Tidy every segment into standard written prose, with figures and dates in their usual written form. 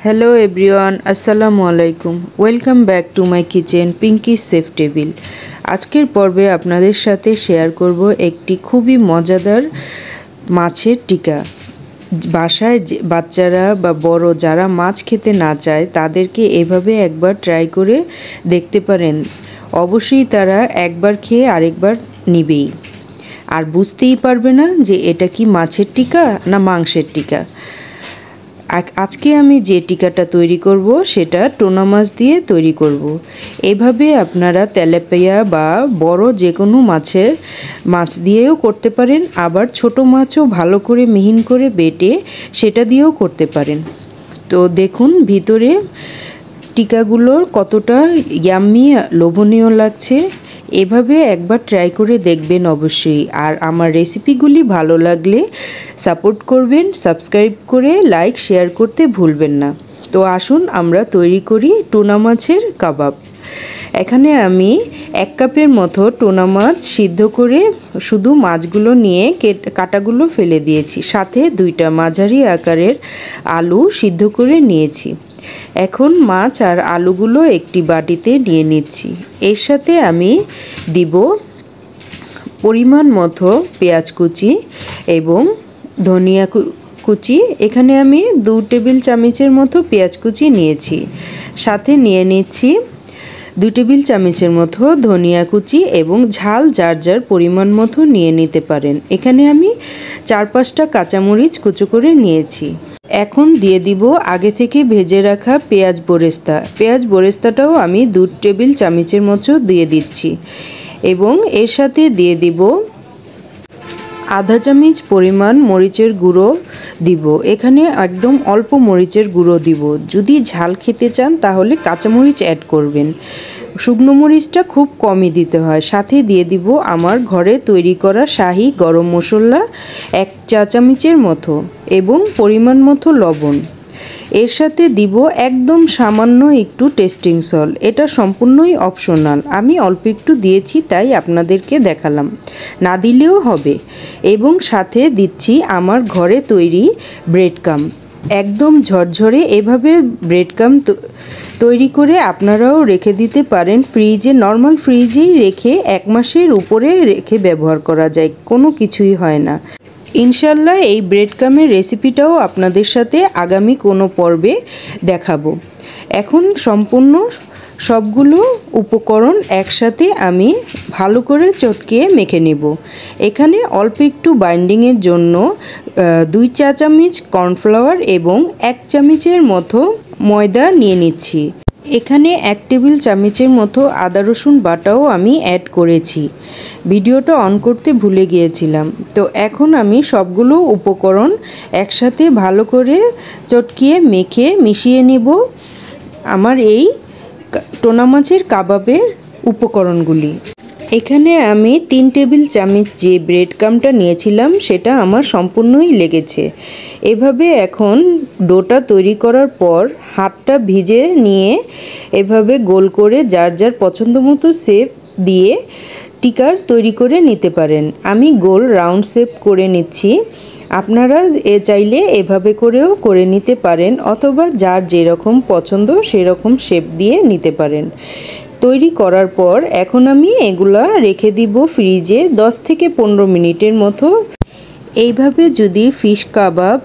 Hello everyone अस्सलामु आलाइकुम welcome back to my kitchen Pinky chef table. आजकेर पर्वे आपनादेर साथे शेयर करब एकटी खूबई मजादार माछेर टिका। बासाय बाच्चारा बा बड़ो जारा माछ खेते ना चाय तादेरके एभाবে एकबार ट्राई करे देखते पारेन। अवश्यई तारा एकबार खेये आरेकबार निबेई और बुझतेई पारबे ना जे एटा कि माछेर टिका ना मांसेर टिका। आज के आमी जे टिकाटा तैरी करब सेटा टोना माछ दिए तैरी करब। एभाবে आपनारा तेलापिया बा बड़ो जे कोनो माछ दिएও करते पारेन, आबार छोटो माछও भालो करे मिहिन करे बेटे सेटा दिएও करते पारेन। तो देखुन भितरे टिकागुलोर कतटा याम्मी लोभनीय लागছে। एभाবে একবার ট্রাই করে দেখবেন অবশ্যই। আর আমার রেসিপিগুলি ভালো লাগলে সাপোর্ট করবেন, সাবস্ক্রাইব করে লাইক শেয়ার করতে ভুলবেন না। তো আসুন আমরা তৈরি করি টুনা মাছের কাবাব। এখানে আমি 1 কাপের মতো টুনা মাছ সিদ্ধ করে শুধু মাছগুলো নিয়ে কাটাগুলো ফেলে দিয়েছি, সাথে 2টা মাঝারি আকারের আলু সিদ্ধ করে নিয়েছি। এখন মাছ আর আলুগুলো একটি বাটিতে নিয়ে নিচ্ছি। এর সাথে আমি দিব পরিমাণ মতো পেঁয়াজ কুচি এবং ধনিয়া কুচি। এখানে আমি 2 টেবিল চামচের মতো পেঁয়াজ কুচি নিয়েছি, সাথে নিয়ে নিচ্ছি 2 টেবিল চামচের মতো ধনিয়া কুচি এবং ঝাল যার যার পরিমাণ মতো নিয়ে নিতে পারেন। এখানে আমি 4-5টা কাঁচামরিচ কুচো করে নিয়েছি। এখন দিয়ে দিব আগে থেকে ভেজে রাখা পেঁয়াজ বেরেস্তা। পেঁয়াজ বেরেস্তাটাও আমি 2 টেবিল চামচের মতো দিয়ে দিচ্ছি এবং এর সাথে দিয়ে দিব আধা চামচ পরিমাণ মরিচের গুঁড়ো দিব। এখানে একদম অল্প মরিচের গুঁড়ো দিব। যদি ঝাল খেতে চান তাহলে কাঁচামরিচ অ্যাড করবেন, শুকনো মরিচটা খুব কমই দিতে হয়। সাথে দিয়ে দিব আমার ঘরে তৈরি করা শাহি গরম মশলা 1 চা চামচের মতো এবং পরিমাণ মতো লবণ। এর সাথে দিব একদম সামান্য একটু টেস্টিং সল্ট। এটা সম্পূর্ণই অপশনাল, আমি অল্প একটু দিয়েছি তাই আপনাদেরকে দেখালাম, না দিলেও হবে। এবং সাথে দিচ্ছি আমার ঘরে তৈরি ব্রেড ক্রাম্ব। একদম ঝরঝরে এভাবে ব্রেড ক্রাম্ব তৈরি করে আপনারাও রেখে দিতে পারেন ফ্রিজে। নর্মাল ফ্রিজেই রেখে 1 মাসের উপরে রেখে ব্যবহার করা যায়, কোনো কিছুই হয় না। ইনশাল্লাহ এই ব্রেড ক্রাম্বের রেসিপিটাও আপনাদের সাথে আগামী কোনো পর্বে দেখাবো। এখন সম্পূর্ণ সবগুলো উপকরণ একসাথে আমি ভালো করে চটকিয়ে মেখে নেব। এখানে অল্প একটু বাইন্ডিংয়ের জন্য 2 চা চামচ কর্নফ্লাওয়ার এবং 1 চামচের মতো ময়দা নিয়ে নিচ্ছি। এখানে 1 টেবিল চামচের মতো আদা রসুন বাটাও আমি অ্যাড করেছি, ভিডিওটা অন করতে ভুলে গিয়েছিলাম। তো এখন আমি সবগুলো উপকরণ একসাথে ভালো করে চটকিয়ে মেখে মিশিয়ে নেব আমার এই টুনা মাছের কাবাবের উপকরণগুলি। এখানে আমি 3 টেবিল চামচ যে ব্রেড ক্রাম্বটা নিয়েছিলাম সেটা আমার সম্পূর্ণই লেগেছে। এভাবে এখন ডোটা তৈরি করার পর হাতটা ভিজে নিয়ে এভাবে গোল করে যার যার পছন্দ মতো শেপ দিয়ে টিকার তৈরি করে নিতে পারেন। আমি গোল রাউন্ড শেপ করে নিচ্ছি, আপনারা চাইলে এভাবে করেও করে নিতে পারেন অথবা যার যেরকম পছন্দ সেরকম শেপ দিয়ে নিতে পারেন। তৈরি করার পর এখন আমি এগুলা রেখে দিব ফ্রিজে 10 থেকে 15 মিনিটের মতো। এইভাবে যদি ফিশ কাবাব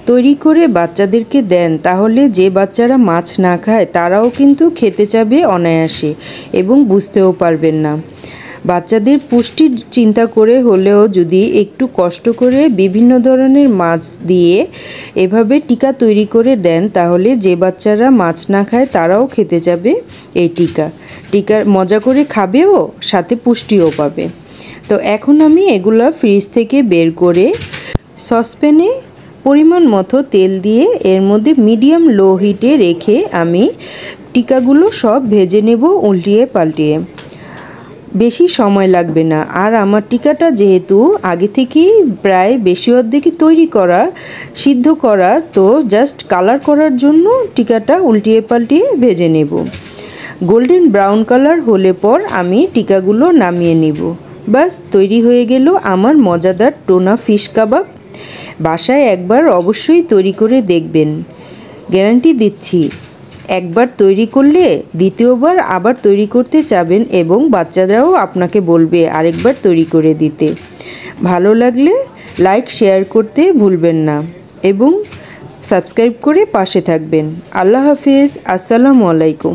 তৈরি করে বাচ্চাদেরকে দেন তাহলে যে বাচ্চারা মাছ না খায় তারাও কিন্তু খেতে চাবে অনায়াসে এবং বুঝতেও পারবেন না। বাচ্চাদের পুষ্টির চিন্তা করে হলেও যদি একটু কষ্ট করে বিভিন্ন ধরনের মাছ দিয়ে এভাবে টিকা তৈরি করে দেন তাহলে যে বাচ্চারা মাছ না খায় তারাও খেতে যাবে এই টিকার মজা করে খাবেও, সাথে পুষ্টিও পাবে। তো এখন আমি এগুলা ফ্রিজ থেকে বের করে সসপ্যানে পরিমাণ মতো তেল দিয়ে এর মধ্যে মিডিয়াম লো হিটে রেখে আমি টিকাগুলো সব ভেজে নেব উল্টিয়ে পাল্টিয়ে। বেশি সময় লাগবে না। আর আমার টিকাটা যেহেতু আগে থেকেই প্রায় বেশি অর্ধেকই তৈরি করা সিদ্ধ করা, তো জাস্ট কালার করার জন্য টিকাটা উল্টিয়ে পাল্টিয়ে ভেজে নেব। গোল্ডেন ব্রাউন কালার হলে পর আমি টিকাগুলো নামিয়ে নিব। বাস তৈরি হয়ে গেল আমার মজাদার টুনা ফিশ কাবাব। বাসায় একবার অবশ্যই তৈরি করে দেখবেন। গ্যারান্টি দিচ্ছি, একবার তৈরি করলে দ্বিতীয়বার আবার তৈরি করতে চাবেন এবং বাচ্চারাও আপনাকে বলবে আরেকবার তৈরি করে দিতে। ভালো লাগলে লাইক শেয়ার করতে ভুলবেন না এবং সাবস্ক্রাইব করে পাশে থাকবেন। আল্লাহ হাফিজ। আসসালামু আলাইকুম।